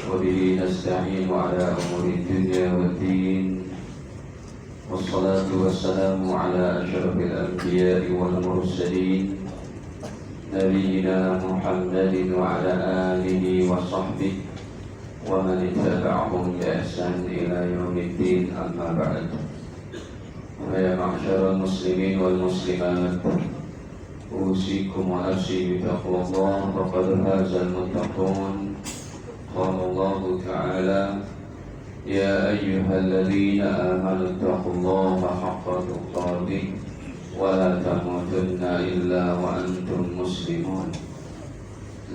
وبه نستعين على أمور الدنيا والدين والصلاة والسلام على أشرف الأنبياء والمرسلين نبينا محمد وعلى آله وصحبه ومن اتبعهم بإحسان إلى يوم الدين أما بعد. ويا معشر المسلمين والمسلمات أوصيكم ونفسي بتقوى الله فقد فاز المتقون. قال الله تعالى يا أيها الذين آمنوا اتقوا الله حق تقاته ولا تموتن إلا وأنتم مسلمون.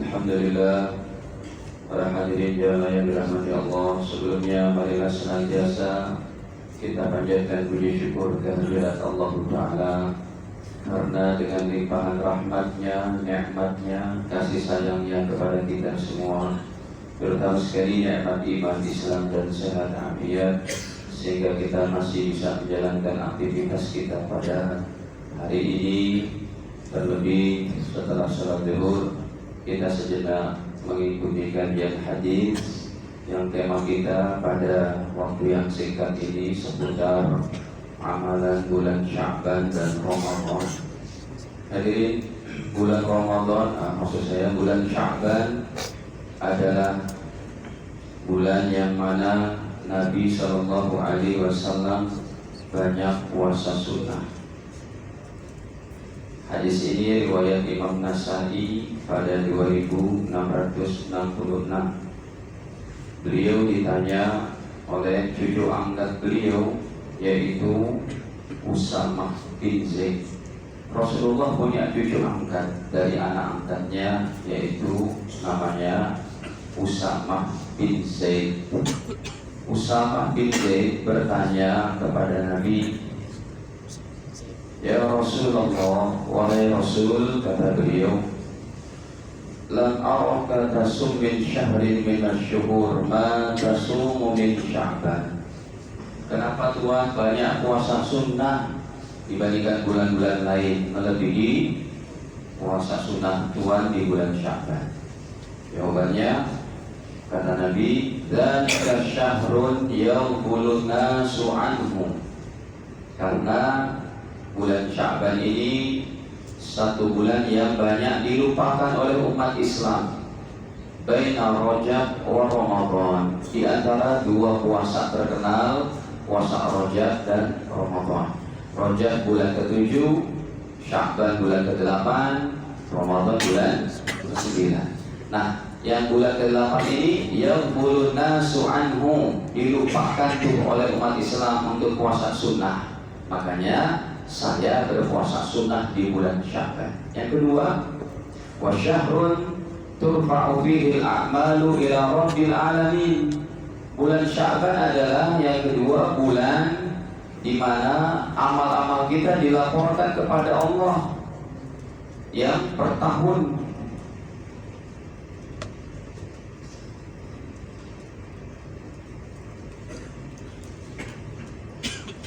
Alhamdulillah, para hadirin jamaah yang dirahmati Allah, sebelumnya marilah senantiasa kita panjatkan puji syukur kehadirat Allah Ta'ala, karena dengan limpahan rahmatnya, nikmatnya, kasih sayangnya kepada kita semua, terutama sekali nikmat iman, Islam dan sehat afiat, sehingga kita masih bisa menjalankan aktivitas kita pada hari ini. Terlebih setelah sholat zuhur, kita sejenak mengikuti kajian hadis yang tema kita pada waktu yang singkat ini seputar amalan bulan Sya'ban dan Ramadan. Hadirin, bulan Ramadan, maksud saya bulan Sya'ban adalah bulan yang mana Nabi SAW banyak puasa sunnah. Hadis ini riwayat Imam Nasai pada 2666. Beliau ditanya oleh cucu angkat beliau, yaitu Usamah bin Zaid. Rasulullah punya cucu angkat dari anak angkatnya, yaitu namanya Usamah bin Zaid. Usamah bin Zaid bertanya kepada Nabi, ya Rasulullah, wahai Rasul, kata beliau, lam araka tasum min syahrin min asyuhur ma tasumu min Sya'ban. Kenapa Tuhan banyak puasa sunnah dibandingkan bulan-bulan lain, melebihi puasa sunnah Tuhan di bulan Sya'ban? Jawabannya, kata Nabi, dzalika syahrun yaghfulun nasu anhu. Karena bulan Sya'ban ini satu bulan yang banyak dilupakan oleh umat Islam. Baina Rajab wa Ramadan, di antara dua puasa terkenal, puasa Rajab dan Ramadan. Rajab bulan ke-7, Sya'ban bulan ke-8, Ramadan bulan ke-9. Nah, yang bulan ke-8 ini yaghfulun nasu anhu, dilupakan tuh oleh umat Islam untuk puasa sunnah. Makanya saya berpuasa sunnah di bulan Sya'ban. Yang kedua, wa syahrun turfa'u fihi al-a'malu ila rabbil alamin. Bulan Sya'ban adalah yang kedua bulan di mana amal-amal kita dilaporkan kepada Allah yang per tahun.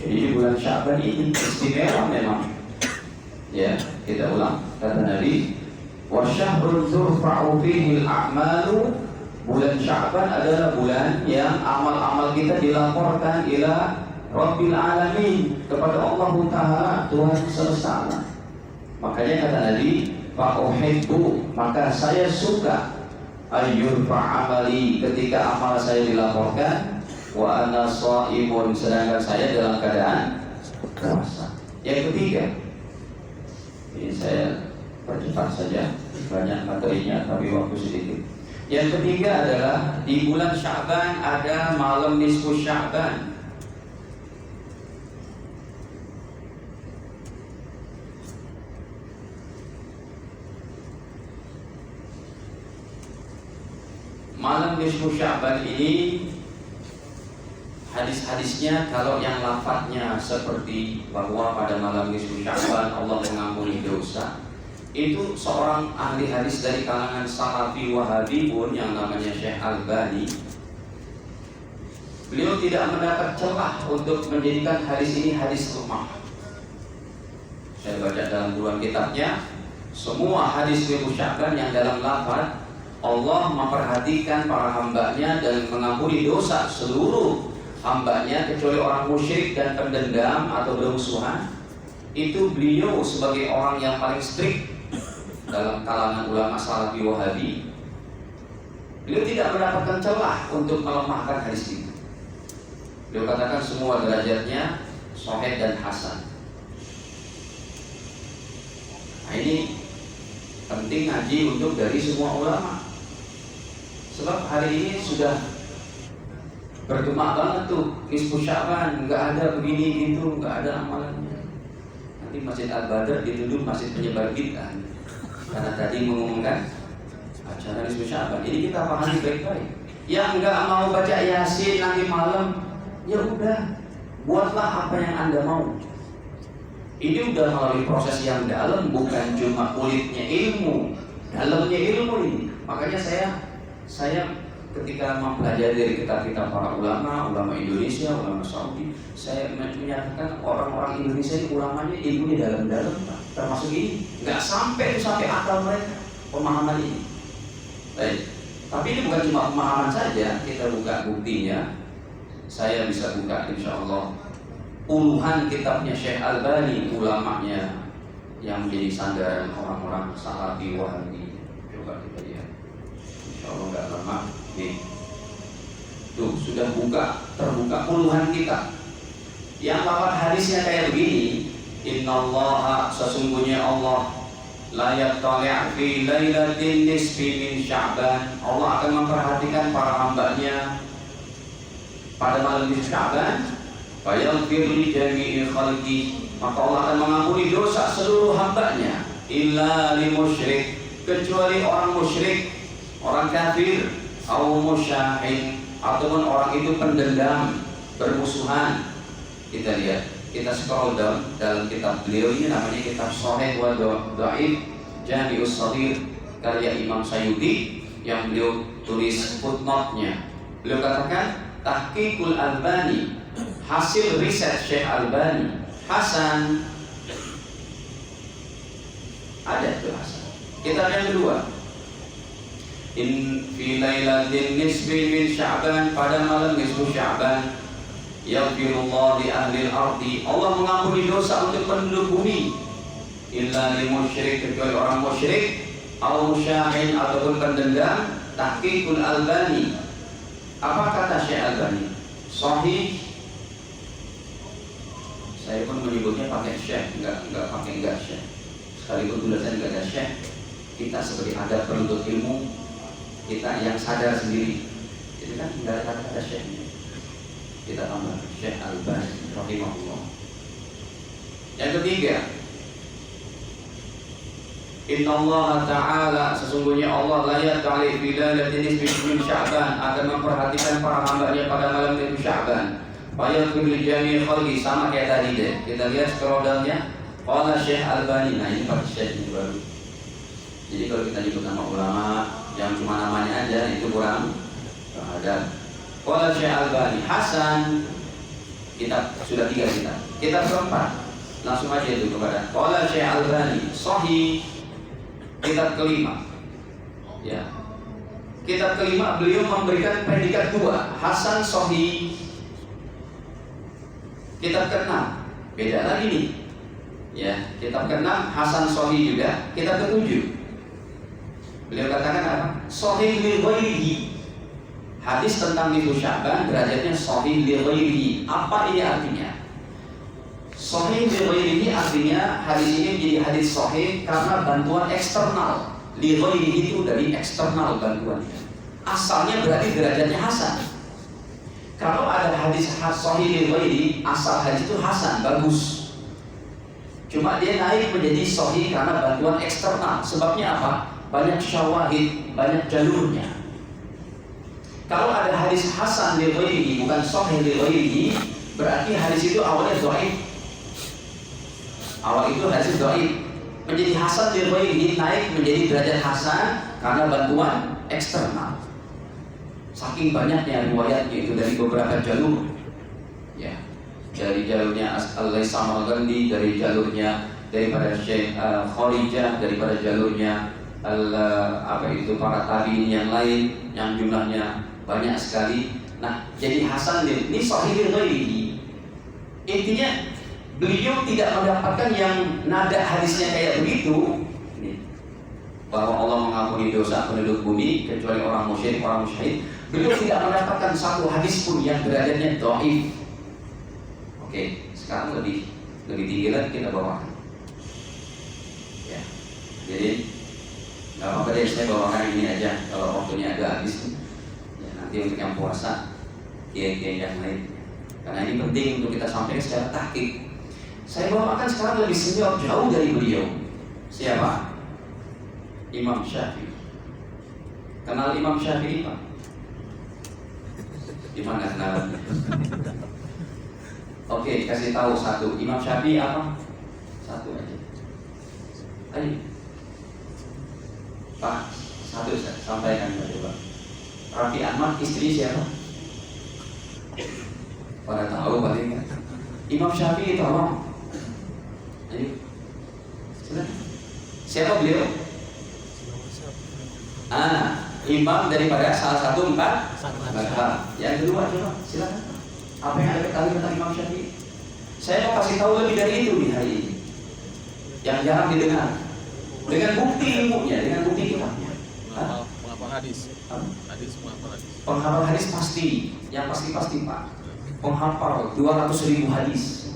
Jadi bulan Sya'ban ini istimewa memang. Ya, kita ulang. Kata Nabi, wa syahrun turfa'u fihi al-a'malu. Bulan Sya'ban adalah bulan yang amal-amal kita dilaporkan ila Rabbil alamin, kepada Allah Ta'ala, Tuhan semesta. Makanya kata Nabi, fa uhibbu, maka saya suka ayyurfa amali, ketika amal saya dilaporkan, wa ana shaimun, sedangkan saya dalam keadaan puasa. Yang ketiga, ini saya percepat saja, banyak materinya tapi waktu sedikit. Yang ketiga adalah di bulan Sya'ban ada malam nisfu Sya'ban. Malam nisfu Sya'ban ini hadis-hadisnya, kalau yang lafadznya seperti bahwa pada malam nisfu Sya'ban Allah mengampuni dosa, itu seorang ahli hadis dari kalangan Salafi Wahabi pun yang namanya Syekh Albani, beliau tidak mendapat celah untuk menjadikan hadis ini hadis lemah. Saya baca dalam dua kitabnya, semua hadis nisfu Sya'ban yang dalam lafadz Allah memperhatikan para hambanya dan mengampuni dosa seluruh hambanya kecuali orang musyrik dan pendendam atau bermusuhan. Itu beliau sebagai orang yang paling strict dalam kalangan ulama Salafi Wahabi. Beliau tidak mendapatkan celah untuk melemahkan hadis itu. Beliau katakan semua derajatnya sahih dan hasan. Nah, ini penting ngaji untuk dari semua ulama. Sebab hari ini sudah bergema banget tuh Nisfu Sya'ban, nggak ada begini gitu, nggak ada amalannya. Nanti Masjid Al-Badr dituduh masjid penyebar bid'ah karena tadi mengumumkan acara Nisfu Sya'ban. Ini kita pahami baik-baik. Yang nggak mau baca Yasin nanti malam, ya udah, buatlah apa yang Anda mau. Ini udah melalui proses yang dalam, bukan cuma kulitnya ilmu, dalamnya ilmu ini. Makanya saya ketika mempelajari dari kitab-kitab para ulama Indonesia, ulama Saudi, saya menyatakan orang-orang Indonesia ini ulamanya ilmunya dalam-dalam, termasuk ini, nggak sampai akal mereka pemahaman ini. Baik. Tapi ini bukan cuma pemahaman saja, kita buka buktinya. Saya bisa buka insya Allah puluhan kitabnya Syekh Albani, ulamanya yang menjadi sandaran orang-orang Salafi Wahabi. Coba kita lihat. Insya Allah nggak lama. Nih, tuh sudah terbuka puluhan kitab. Yang lafaz hadisnya kayak begini. Innallaha, sesungguhnya Allah, la yattali' fi lailatin nisfi min Sya'ban. Allah akan memperhatikan para hambanya pada malam nisfu Sya'ban. Fayaghfir li jami'i khalqi, maka Allah akan mengampuni dosa seluruh hambanya. Illa li musyrik, kecuali orang musyrik, orang kafir, atau musyahin, ataupun orang itu pendendam, bermusuhan. Kita lihat, kita scroll down dalam kitab beliau ini, namanya kitab Sahih wa Dhaif Jami'us Shaghir karya Imam Sayyidi, yang beliau tulis footnote-nya. Beliau katakan Tahqiqul Albani, hasil riset Syekh Albani, hasan. Ada itu hasan. Kitab yang kedua, In fi lailatin nisfi min Sya'ban, pada malam nisfu Sya'ban, yaghfirullah li ahli al-ardi, Allah mengampuni dosa untuk penduduk bumi. Illa li musyrik, kecuali orang musyrik, atau musyahin, ataupun pendendam. Tahqiqul Albani. Apa kata Syekh Albani? Sahih. Saya pun menyebutnya pakai Syekh, enggak pakai enggak Syekh. Sekalipun tulisannya enggak ada Syekh, kita sebagai adab penuntut ilmu, kita yang sadar sendiri, jadi kan enggak ada kata Syekh, kita tambah Syekh Albani rahimahullah. Yang ketiga, Innallaha ta'ala, sesungguhnya Allah la yata'ali fi lailatin nisfi min Sya'ban, akan memperhatikan para hambanya pada malam nisfu Sya'ban. Fayaghfir li jami'i khalqi, sama kayak tadi deh. Kita lihat scroll down-nya. Qala Syekh Albani. Nah, ini pakai Syekh ini baru. Jadi kalau kita nyebut nama ulama yang cuma namanya aja itu kurang ada. Qala Syekh Albani hasan. Kita sudah 3 kita. Kita keempat. Langsung aja itu kepada Qala Syekh Albani sahih. Kitab kelima, ya. Kitab kelima beliau memberikan predikat 2, hasan sahih. Kitab keenam, beda lagi nih, ya. Kitab keenam hasan sahih juga. Kitab ketujuh, beliau katakan apa? Sahih li ghairihi. Hadis tentang nisfu Sya'ban derajatnya sahih li ghairihi. Apa ini artinya? Sahih li ghairihi artinya hadis ini menjadi hadis sahih karena bantuan eksternal. Li ghairihi itu dari eksternal bantuannya. Asalnya berarti derajatnya hasan. Kalau ada hadis sahih li ghairihi, asal hadis itu hasan, bagus. Cuma dia naik menjadi sahih karena bantuan eksternal. Sebabnya apa? Banyak syawahid, banyak jalurnya. Kalau ada hadis hasan li ghairihi, bukan sahih li ghairihi, berarti hadis itu awalnya dhaif. Awal itu hadis dhaif, menjadi hasan li ghairihi, naik menjadi derajat hasan karena bantuan eksternal. Saking banyaknya riwayatnya itu dari beberapa jalur, ya, dari jalurnya Al-Laitsam Al-Ghandi, dari jalurnya daripada Syekh Kharijah, daripada jalurnya para tabi'in yang lain yang jumlahnya banyak sekali. Nah, jadi Hasan ini sahih ghairihi. Intinya beliau tidak mendapatkan yang nada hadisnya kayak begitu, bahwa Allah mengampuni dosa penduduk bumi kecuali orang musyrik, orang musyhid. Beliau tidak mendapatkan satu hadis pun yang derajatnya dhaif. Oke, sekarang lebih tinggi lagi kita bawakan. Ya, jadi nggak apa-apa deh, saya bawakan ini aja. Kalau waktunya agak habis, ya nanti untuk yang puasa, kiai-kiai yang lain. Karena ini penting untuk kita sampaikan secara tahqiq. Saya bawakan sekarang lebih senior jauh dari beliau. Siapa? Imam Syafi'i. Kenal Imam Syafi'i Pak? Gimana kenalannya? Oke, kasih tahu satu. Imam Syafi'i apa? Satu aja. Ayo Pak, satu saya sampaikan coba. Raffi Ahmad istri siapa? Pada tahu paling kan? Imam Syafi'i tolong. Ayo, sudah. Siapa beliau? Imam daripada salah satu empat mazhab. Yang kedua coba silakan. Apa yang ada kali tentang Imam Syafi'i? Saya mau kasih tahu lebih dari itu di hari ini. Yang jarang didengar. Dengan bukti ilmunya, dengan bukti kitabnya. Penghafal hadis. Penghafal hadis. Penghafal hadis pasti, yang pasti Pak. Penghafal 200.000 hadis.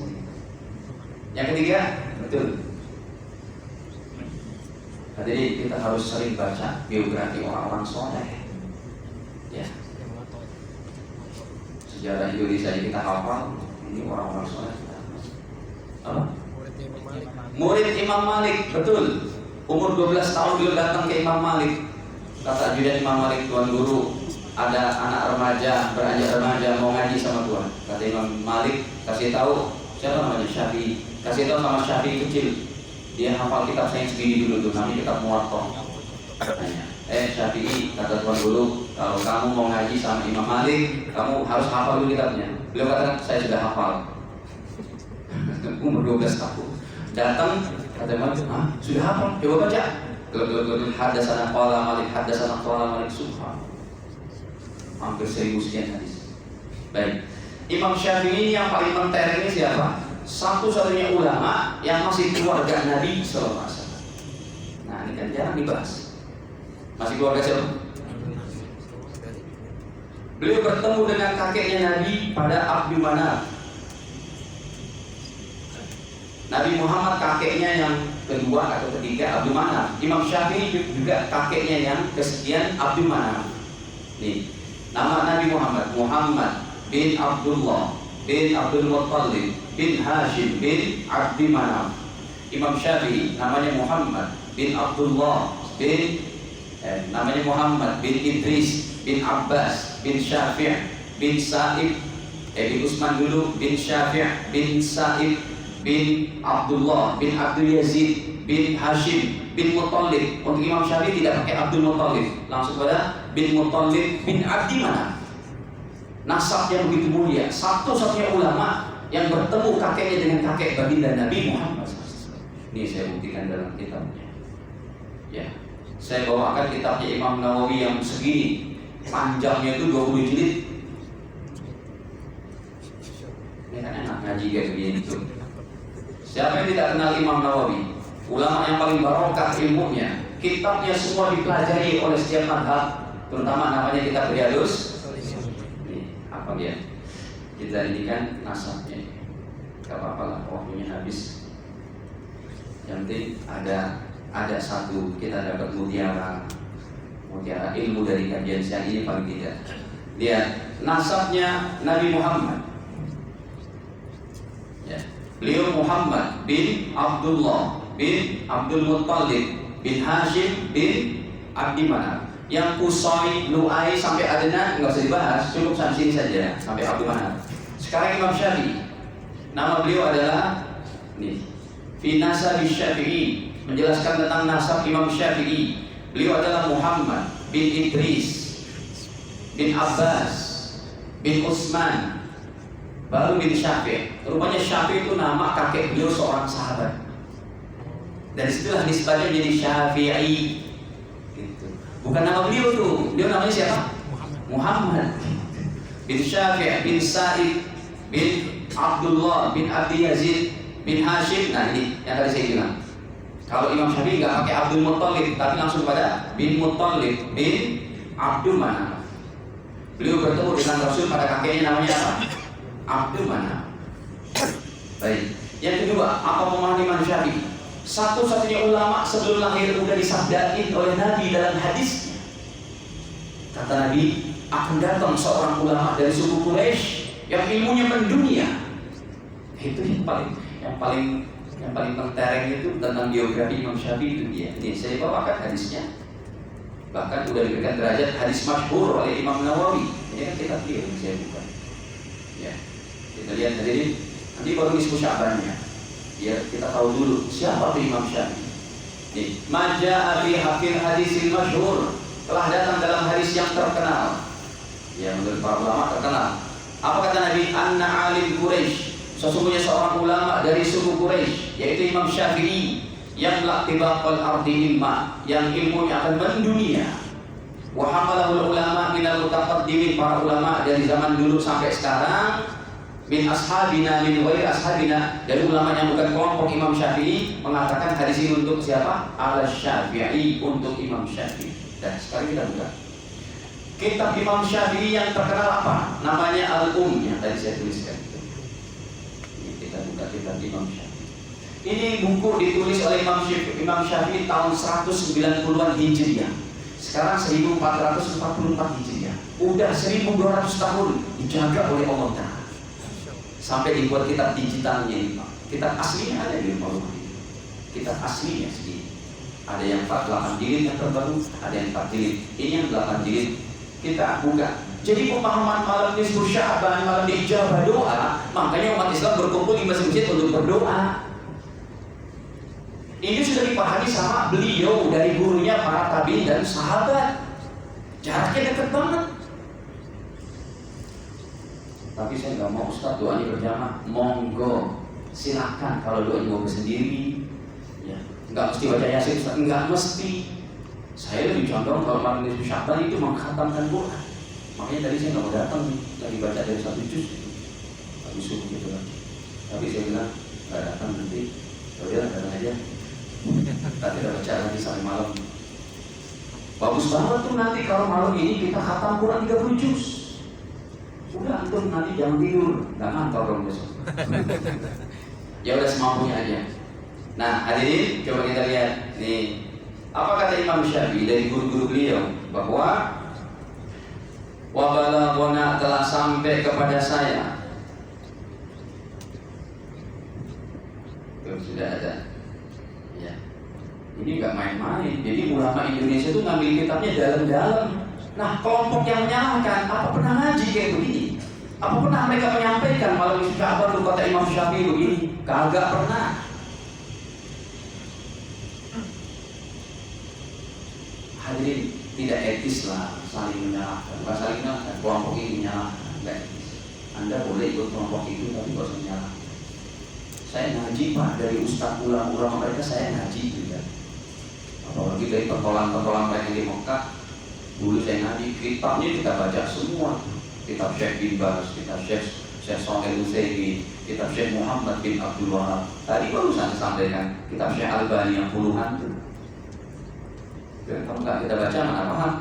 Yang ketiga, betul. Jadi kita harus sering baca biografi orang-orang soleh. Ya. Sejarah Indonesia yang kita hafal, ini orang-orang soleh. Apa? Murid Imam Malik, betul. Umur 12 tahun beliau datang ke Imam Malik. Kata ajudan Imam Malik, Tuan Guru, ada anak remaja, beranjak remaja mau ngaji sama Tuan. Kata Imam Malik, kasih tahu siapa namanya? Syafi'i. Kasih tahu sama Syafi'i kecil. Dia hafal kitab saya segini dulu tuh, namanya kitab Muwatta. Syafi'i, kata Tuan Guru, kalau kamu mau ngaji sama Imam Malik, kamu harus hafal dulu kitabnya. Beliau katakan, saya sudah hafal. Umur 12 tahun. Datang, kata Imam, sudah hafal? Coba baca. Haddatsana qala Malik, haddatsana qala Malik subhan. Hampir 1000 sekian hadis. Baik. Imam Syafi'i yang paling mentereng ini siapa? Satu-satunya ulama yang masih keluarga Nabi SAW. Nah, ini kan jarang dibahas. Masih keluarga siapa? Beliau bertemu dengan kakeknya Nabi pada Abdul Manaf. Nabi Muhammad kakeknya yang kedua atau ketiga Abdul Manaf. Imam Syafi'i juga kakeknya yang kesekian Abdul Manaf. Nih, nama Nabi Muhammad bin Abdullah bin Abdul Muttalib bin Hashim bin Abdi Manaf. Imam Syafi'i namanya Muhammad bin Abdullah namanya Muhammad bin Idris bin Abbas bin Syafi' bin Sa'ib bin Utsman dulu bin Syafi' bin Sa'ib bin Abdullah bin Abdul Yazid bin Hashim bin Muttalib. Untuk Imam Syafi'i tidak pakai Abdul Muttalib, langsung pada bin Muttalib bin Abdi Manaf. Nasabnya begitu mulia, satu-satunya ulama yang bertemu kakeknya dengan kakek baginda Nabi Muhammad. Ini saya buktikan dalam kitabnya. Ya, saya bawakan kitabnya Imam Nawawi yang segini, panjangnya itu 20 jilid. Ini kan enak ngaji kayak begini tuh. Siapa yang tidak kenal Imam Nawawi? Ulama yang paling barokah ilmunya. Kitabnya semua dipelajari oleh setiap madhab, terutama namanya kitab Riyadhus. Apa dia? Kita ini kan nasabnya. Gak apa-apa lah, waktunya habis. Yang penting ada satu kita dapat mutiara ilmu dari kajian siang ini paling tidak. Lihat nasabnya Nabi Muhammad. Ya. Beliau Muhammad bin Abdullah bin Abdul Muttalib bin Hashim bin Abdi Manaf. Yang Qusay, Lu'ay sampai Adnan nggak usah dibahas, cukup sampai sini saja sampai Abdi Manaf. Sekarang Imam Syafi'i, nama beliau adalah nih, Fi Nasab Syafi'i, menjelaskan tentang nasab Imam Syafi'i. Beliau adalah Muhammad bin Idris bin Abbas bin Utsman baru bin Syafi'. Rupanya Syafi' itu nama kakek beliau seorang sahabat. Dari situlah nisbahnya menjadi Syafi'i. Bukan nama beliau tuh. Beliau namanya siapa? Muhammad bin Syafi' bin Sa'id bin Abdullah bin Abi Yazid bin Hashim. Nah ini yang tadi saya bilang. Kalau Imam Syafi'i nggak pakai Abdul Muttalib, tapi langsung pada bin Muttalib bin Abdul Manaf. Beliau bertemu dengan Rasul pada kakeknya namanya apa? Abdul Manaf. Baik. Yang kedua, apa pemahaman Imam Syafi'i? Satu-satunya ulama sebelum lahir sudah disabdain oleh Nabi dalam hadisnya. Kata Nabi, akan datang seorang ulama dari suku Quraisy yang ilmunya mendunia. Itu yang paling tereng itu tentang biografi Imam Syafi'i itu dia. Ini saya bawakan hadisnya. Bahkan sudah diberikan derajat hadis masyhur oleh Imam Nawawi. Ini kan kita pilih yang saya buka. Ya, kita lihat tadi. Nanti baru disebut Sya'bannya. Ya, kita tahu dulu siapa itu Imam Syafi'i. Nih, maja'a fi hafil hadisil masyhur, telah datang dalam hadis yang terkenal. Ya, menurut para ulama terkenal. Apa kata Nabi? Anna alim Quraisy, sesungguhnya seorang ulama dari suku Quraisy, yaitu Imam Syafi'i, yang laqtibaqal ardi ilma, yang ilmunya akan mendunia. Wa hamalahul ulama minal mutaqaddimin, para ulama dari zaman dulu sampai sekarang, min ashabina min ghairi ashabina, dari ulama yang bukan kelompok Imam Syafi'i, mengatakan hadis ini untuk siapa? Ala Syafi'i, untuk Imam Syafi'i. Dan sekarang kita buka kitab Imam Syafi'i yang terkenal apa? Namanya Al-Um yang tadi saya tuliskan. Ini kita buka kitab Imam Syafi'i. Ini buku ditulis oleh Imam Syafi'i tahun 190-an Hijriah. Sekarang 1444 Hijriah. Udah 1200 tahun dijaga oleh Allah Ta'ala. Sampai dibuat kitab digitalnya ini, Pak. Kitab aslinya ada di rumah ini. Kitab aslinya segini. Ada yang 48 jilid yang terbaru, ada yang 4 jilid. Ini yang 8 jilid. Kita buka. Jadi pemahaman malam nisfu Sya'ban, malam ijabah doa, makanya umat Islam berkumpul di masjid untuk berdoa. Ini sudah dipahami sama beliau dari gurunya, para tabi'in dan sahabat. Jaraknya dekat banget. Tapi saya nggak mau Ustaz doanya berjamaah. Monggo, silakan. Kalau doanya mau sendiri, ya nggak mesti baca Yasin, Ustaz. Nggak mesti. Saya lebih condong kalau malam nisfu Sya'ban itu mengkhatamkan Quran. Makanya tadi saya nggak mau datang nih, lagi baca dari 1 juz, habis subuh gitu kan. Tapi saya bilang nggak datang nanti, udah datang aja. Kita tidak baca lagi sampai malam. Bagus banget tuh nanti kalau malam ini kita khatam Quran 30 juz. Udah antum nanti jangan tidur, nggak ngantor dong besok. Ya udah semampunya aja. Nah hadirin, coba kita lihat nih, apa kata Imam Syafi'i dari guru-guru beliau, bahwa wabalaghana, telah sampai kepada saya. Itu sudah ada. Ya, ini nggak main-main. Jadi ulama Indonesia itu ngambil kitabnya dalam-dalam. Nah, kelompok yang menyalahkan, apa pernah ngaji kayak begini? Apa pernah mereka menyampaikan malam nisfu Sya'ban itu kata Imam Syafi'i begini? Kagak pernah. Hadirin, tidak etis lah saling menyalahkan. Bukan saling menyalahkan, kelompok ini menyalahkan, tidak etis. Anda boleh ikut kelompok itu, tapi nggak usah menyalahkan. Saya ngaji Pak, dari ustaz ulama mereka saya ngaji juga. Apalagi dari pertolongan mereka di Mekah. Dulu saya ngaji, kitabnya kita baca semua. Kitab Syekh bin Baz, kitab Syekh Shalih Utsaimin, kitab Syekh Muhammad bin Abdul Wahab. Tadi baru saya sampaikan kitab Syekh Albani yang puluhan itu. Kalau nggak kita baca mana paham?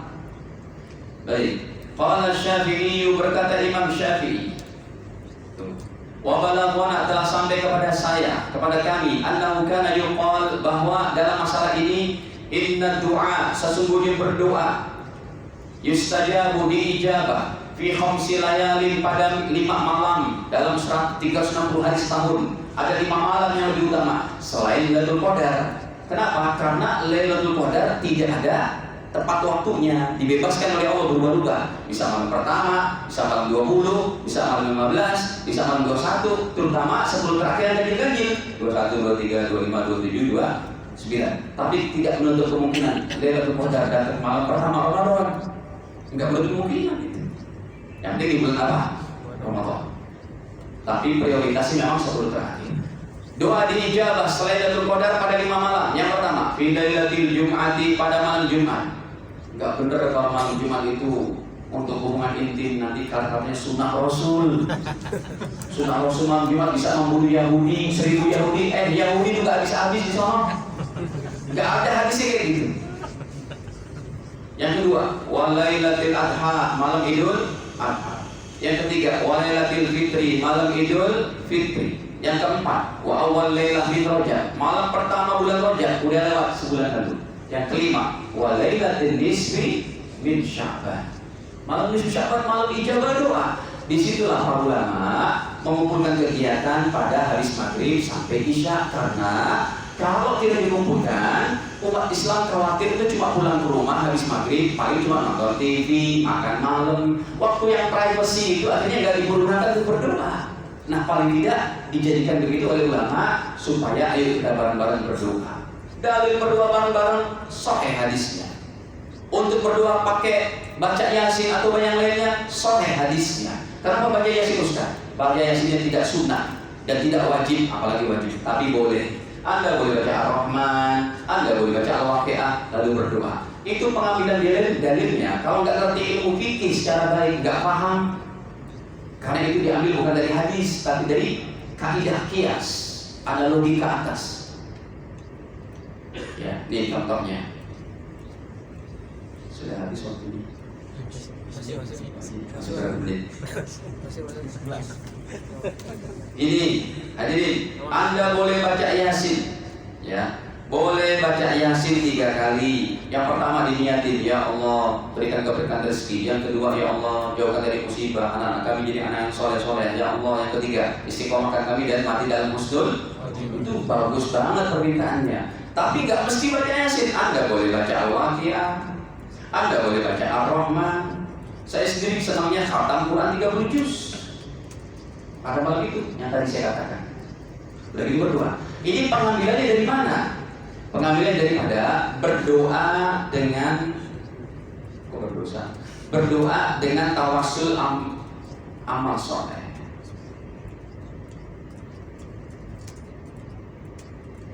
Baik. Qala Syafi'i, berkata Imam Syafi'i. Wa balaghana, telah sampai kepada saya, kepada kami, annahu kana yuqal, bahwa dalam masalah ini, inna du'a, sesungguhnya berdoa, yustajabu, diijabah, fi khamsi layalin, pada 5 malam dalam 360 hari setahun. Ada 5 malam yang lebih utama selain Lailatul Qadar. Kenapa? Karena Lailatul Qadar tidak ada tepat waktunya, dibebaskan oleh Allah berubah-ubah. Bisa malam pertama, bisa malam 20, bisa malam 15, bisa malam 21, terutama 10 terakhir yang ganjil-ganjil, 21, 23, 25, 27, 29. Tapi tidak menutup kemungkinan Lailatul Qadar datang malam pertama Ramadan. Enggak menutup kemungkinan itu. Yang penting di bulan apa? Ramadan. Tapi prioritasnya memang 10 terakhir. Doa diijabah selain Lailatul Qadar pada 5 malam. Yang pertama, fi lailatul jum'ati, pada malam Jumat. Nggak bener kalau malam Jumat itu untuk hubungan intim, nanti katanya sunnah Rasul. Sunnah Rasul malam Jumat bisa membunuh Yahudi, 1000 Yahudi. Yahudi itu nggak bisa habis di sana. Nggak ada hadisnya kayak gitu. Yang kedua, walailatul adha, malam Idul Adha. Yang ketiga, walailatul fitri, malam Idul Fitri. Yang keempat, wa awal lailah min Rajab, malam pertama bulan Rajab, udah lewat sebulan lalu. Yang kelima, walailatul nisfi min Sya'ban, malam nisfi Sya'ban, malam ijabah doa. Disitulah para ulama mengumpulkan kegiatan pada habis maghrib sampai isya, karena kalau tidak dikumpulkan, umat Islam khawatir itu cuma pulang ke rumah habis maghrib, paling cuma nonton TV, makan malam. Waktu yang privacy itu akhirnya nggak digunakan untuk berdoa. Nah, paling tidak dijadikan begitu oleh ulama supaya ayo kita bareng-bareng berdoa. Dalil berdoa bareng-bareng sahih hadisnya. Untuk berdoa pakai baca Yasin atau yang lainnya sahih hadisnya. Kenapa baca Yasin, Ustaz? Baca Yasinnya tidak sunnah dan tidak wajib, apalagi wajib, tapi boleh. Anda boleh baca Ar-Rahman, Anda boleh baca Al-Waqi'ah, lalu berdoa. Itu pengambilan dalilnya. Kalau nggak ngerti ilmu fikih secara baik, nggak paham, karena itu diambil bukan dari hadis, tapi dari kaidah qiyas, analogi ke atas. Ya, ini contohnya. Sudah habis waktunya. Masih berapa menit? Ini, hadirin, Anda boleh baca Yasin, ya, boleh baca Yasin 3 kali. Yang pertama diniatin, ya Allah berikan keberkahan rezeki. Yang kedua, ya Allah jauhkan dari musibah anak-anak kami jadi anak yang soleh-soleh. Ya Allah, yang ketiga istiqomahkan kami dan mati dalam husnul. Itu bagus banget permintaannya. Tapi nggak mesti baca Yasin. Anda boleh baca Al-Waqi'ah, Anda boleh baca Ar-Rahman. Saya sendiri senangnya khatam Quran 30 juz pada malam itu yang tadi saya katakan. Lagi berdoa. Ini pengambilannya dari mana? Pengambilan daripada berdoa dengan berdoa dengan tawassul amal soleh.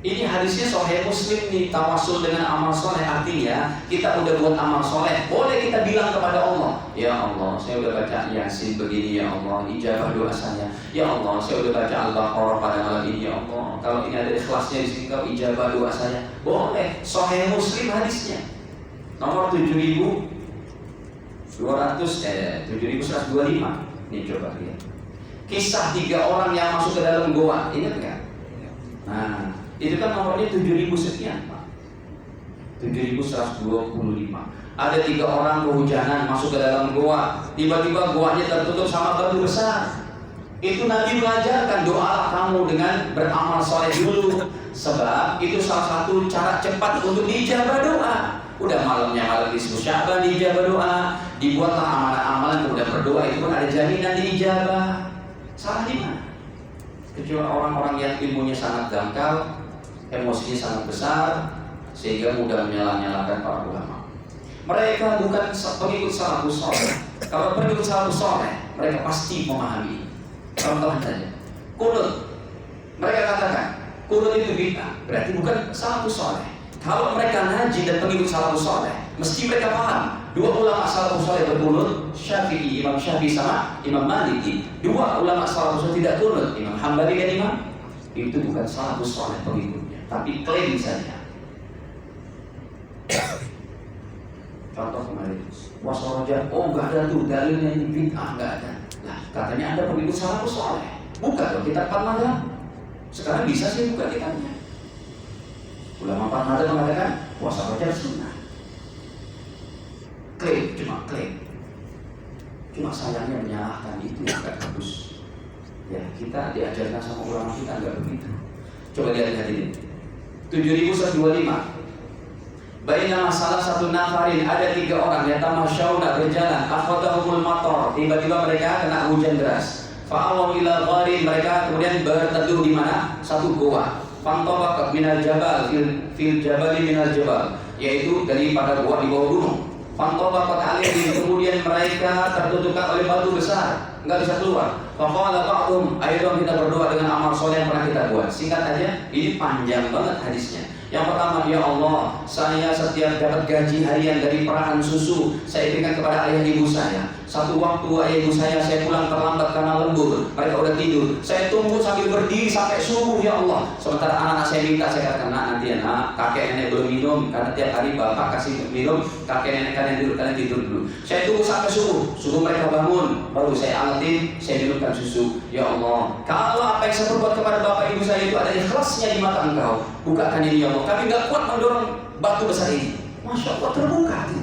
Ini hadisnya Sahih Muslim nih, tawassul dengan amal soleh. Artinya kita udah buat amal soleh, boleh kita bilang kepada Allah, ya Allah saya udah baca Yasin begini, ya Allah ijabah doa saya. Ya Allah saya udah baca Al-Baqarah pada malam ini, ya Allah kalau ini ada ikhlasnya di sini, kau ijabah doa saya. Boleh. Sahih Muslim hadisnya nomor 7125. Nih coba lihat kisah 3 orang yang masuk ke dalam goa, ingat nggak? Nah, itu kan nomornya 7000 sekian, Pak. 7125. Ada 3 orang kehujanan masuk ke dalam goa. Tiba-tiba goanya tertutup sama batu besar. Itu Nabi mengajarkan, doalah kamu dengan beramal soleh dulu, sebab itu salah satu cara cepat untuk dijabah doa. Udah malamnya malam nisfu Sya'ban dijabah doa, dibuatlah amalan-amalan kemudian berdoa, itu pun ada jaminan dijabah. Salah di mana? Kecuali orang-orang yang ilmunya sangat dangkal, emosinya sangat besar, sehingga mudah menyalahkan para ulama. Mereka bukan pengikut salafus saleh. Kalau pengikut salafus saleh, mereka pasti memahami. Contoh saja, kunut. Mereka katakan kunut itu bid'ah, berarti bukan salafus saleh. Kalau mereka ngaji dan pengikut salafus saleh, mesti mereka paham. 2 ulama salafus saleh berkunut, Syafi'i, Imam Syafi'i sama Imam Maliki. 2 ulama salafus saleh tidak kunut, Imam Hambali dan Imam. Itu bukan salafus saleh pengikutnya, tapi klaim saja. Contoh kemarin, wasoroja, oh nggak ada tuh dalilnya, ini bid'ah, nggak ada. Nah, katanya Anda pengikut salafus saleh. Buka dong kitab Al-Madhab. Sekarang bisa sih buka kitabnya. Ulama Al-Madhab mengatakan puasa roja sunnah. Klaim, cuma klaim. Cuma sayangnya menyalahkan, itu yang nggak bagus. Ya, kita diajarkan sama ulama kita nggak begitu. Coba lihat ini. 7125. Baina masalah satu nafarin, ada 3 orang yang tamasyauna berjalan, akhadahumul matar, tiba-tiba mereka kena hujan deras. Fa'awaw ila gharin, mereka kemudian berteduh di mana? Satu goa. Fantabaqat minal jabal fil jabali minal jabal, yaitu daripada goa di bawah gunung. Fantabaqat alaihim, kemudian mereka tertutupkan oleh batu besar, enggak bisa keluar. Faqala ba'dhum, ayo dong kita berdoa dengan amal soleh yang pernah kita buat. Singkat aja, ini panjang banget hadisnya. Yang pertama, ya Allah, saya setiap dapat gaji harian dari perahan susu, saya berikan kepada ayah ibu saya. Satu waktu ayah ibu saya pulang terlambat karena lembur, mereka udah tidur. Saya tunggu sambil berdiri sampai subuh, ya Allah. Sementara anak-anak saya minta, saya katakan, nah nanti ya nak, kakek nenek belum minum, karena tiap hari bapak kasih minum, kakek nenek kalian tidur dulu. Saya tunggu sampai subuh mereka bangun, baru saya angetin, saya minumkan susu. Ya Allah, kalau apa yang saya perbuat kepada bapak ibu saya itu ada ikhlasnya di mata Engkau, bukakan ini ya Allah. Kami gak kuat mendorong batu besar ini. Masya Allah, terbuka hati.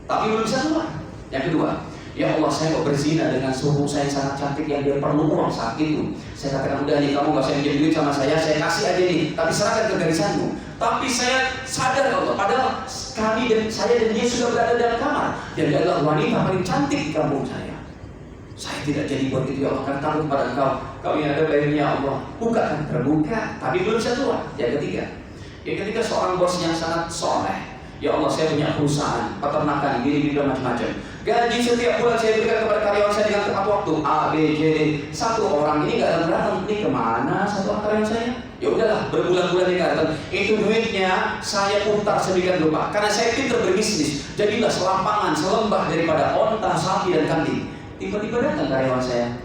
Tapi belum bisa keluar. Yang kedua, ya Allah, saya mau berzina dengan suhu saya yang sangat cantik yang dia perlu uang saat itu. Saya katakan, udah nih, kamu gak usah minjem duit sama saya kasih aja nih, tapi serahkan ke garisanmu. Tapi saya sadar Allah, padahal kami dan saya dan dia sudah berada dalam kamar, dan dia adalah wanita paling cantik di kampung saya. Saya tidak jadi buat itu ya Allah, karena takut pada Engkau. Kau yang ada bayarnya ya Allah, bukakan, terbuka, tapi belum bisa keluar. Yang ketiga seorang bos yang sangat soleh. Ya Allah, saya punya perusahaan peternakan, gini macam-macam. Gaji setiap bulan saya berikan kepada karyawan saya dengan tepat waktu A, B, C, D. Satu orang ini gak ada berantem, ini kemana satu orang karyawan saya? Ya udahlah, berbulan-bulan ini gak datang. Itu duitnya saya putar sedemikian rupa. Karena saya pintar berbisnis, jadilah selampangan, selembah daripada onta, sapi dan kambing. Tiba-tiba datang karyawan saya.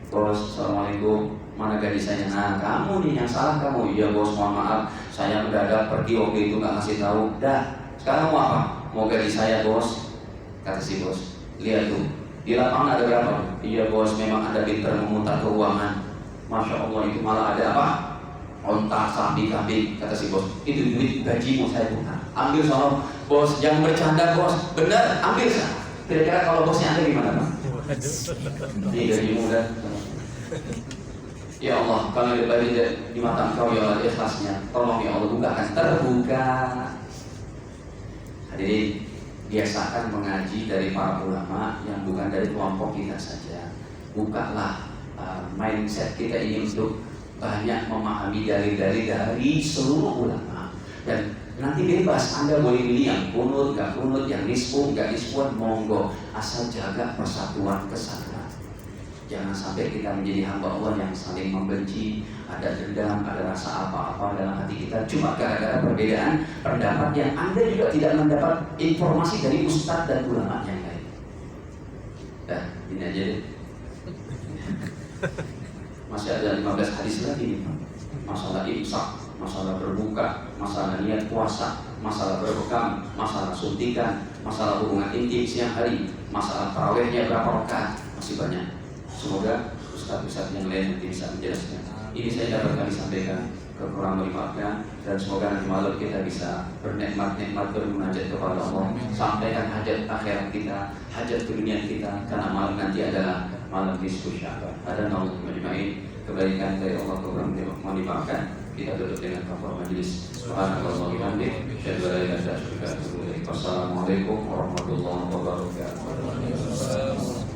Bos, assalamualaikum. Mana gaji saya? Nah, kamu nih yang salah kamu. Iya bos, mohon maaf. Saya mendadak pergi waktu itu nggak ngasih tahu. Dah, sekarang mau apa? Mau gaji saya bos. Kata si bos. Lihat tuh, di lapangan ada berapa? Iya bos, memang ada pintar memutar keuangan. Masya Allah, itu malah ada apa? Onta, sapi, kambing. Kata si bos. Itu duit gajimu saya putar. Ambil soal bos, jangan bercanda bos. Benar, ambil sana. Kira-kira kalau bosnya ada gimana Pak? Ini gajimu udah. Ya Allah, kalau lebih di mata Engkau ya Allah ikhlasnya, tolong ya Allah bukakan, terbuka. Hadirin, biasakan mengaji dari para ulama yang bukan dari kelompok kita saja. Bukalah mindset kita ini untuk banyak memahami dalil-dalil dari seluruh ulama. Dan nanti bebas, Anda boleh pilih yang kunut, gak kunut, yang nisfu, gak nisfuan, monggo. Asal jaga persatuan kesatuan. Jangan sampai kita menjadi hamba Allah yang saling membenci, ada dendam, ada rasa apa-apa dalam hati kita cuma gara-gara perbedaan pendapat yang Anda juga tidak mendapat informasi dari ustadz dan ulama yang lain. Dah, ini aja deh. Masih ada 15 hadis lagi nih, masalah imsak, masalah berbuka, masalah niat puasa, masalah berbekam, masalah suntikan, masalah hubungan intim siang hari, masalah tarawihnya berapa rakaat, masih banyak. Semoga ustaz-ustaz yang lain nanti bisa menjelaskan. Ini saya dapat kami sampaikan, kekurangan dimaafkan, dan semoga nanti malam kita bisa bernikmat-nikmat bermunajat kepada Allah. Sampaikan hajat akhirat kita, hajat dunia kita, karena malam nanti adalah malam nisfu Sya'ban. Ada Allah majma'in, kebaikan dari Allah kekurangan dimaafkan. Kita tutup dengan kafar majlis. Subhanallah wa bihamdihi, asyhadu an la ilaha illa anta, astaghfiruka wa atubu ilaik. Wassalamualaikum warahmatullahi wabarakatuh.